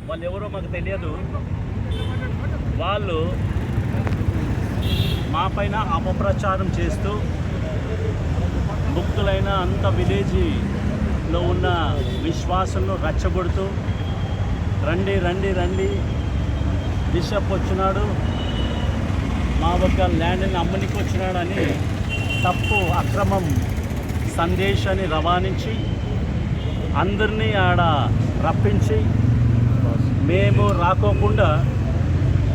వాళ్ళు ఎవరో మాకు తెలియదు. వాళ్ళు మా పైన అపప్రచారం చేస్తూ భక్తులైన అంత విలేజ్లో ఉన్న విశ్వాసులను రెచ్చగొడుతూ రండి రండి రండి, బిషప్ వచ్చినాడు, మా ఒక ల్యాండ్ని అమ్మనికి వచ్చినాడని తప్పు అక్రమం సందేశాన్ని రవాణించి అందరినీ ఆడ రప్పించి మేము రాకోకుండా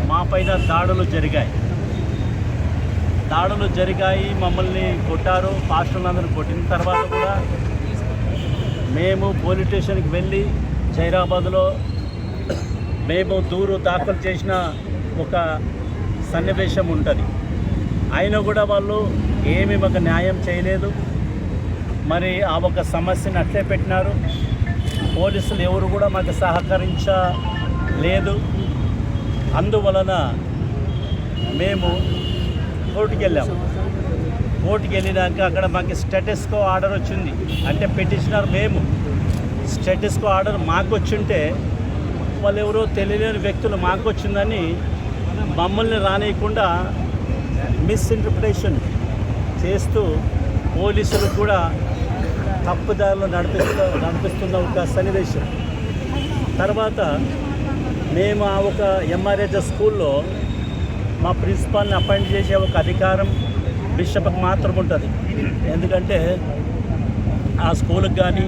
మా పైన దాడులు జరిగాయి. మమ్మల్ని కొట్టారు. పాస్టర్లందరూ కొట్టిన తర్వాత కూడా మేము పోలీస్ స్టేషన్కి వెళ్ళి జైరాబాద్లో మేము దాఖలు చేసిన ఒక సన్నివేశం ఉంటుంది. అయినా కూడా వాళ్ళు ఏమీ మాకు న్యాయం చేయలేదు. మరి ఆ ఒక సమస్యను అట్లే పెట్టినారు. పోలీసులు ఎవరు కూడా మాకు సహకరించలేదు. అందువలన మేము కోర్టుకి వెళ్ళాము. కోర్టుకి వెళ్ళినాక అక్కడ మాకు స్టేటస్ కో ఆర్డర్ వచ్చింది. అంటే పిటిషనర్ మేము, స్టేటస్ కో ఆర్డర్ మాకు వచ్చింటే వాళ్ళు ఎవరో తెలియని వ్యక్తులు మాకు వచ్చిందని మమ్మల్ని రానియకుండా మిస్ఇంటర్ప్రిటేషన్ చేస్తూ పోలీసులు కూడా తప్పుదారిలో నడిపిస్తున్న ఒక సన్నివేశం. తర్వాత మేము ఆ ఒక ఎంఆర్హెచ్ఎస్ స్కూల్లో మా ప్రిన్సిపాల్ని అపాయింట్ చేసే ఒక అధికారం బిషప్కి మాత్రం ఉంటుంది. ఎందుకంటే ఆ స్కూల్కి కానీ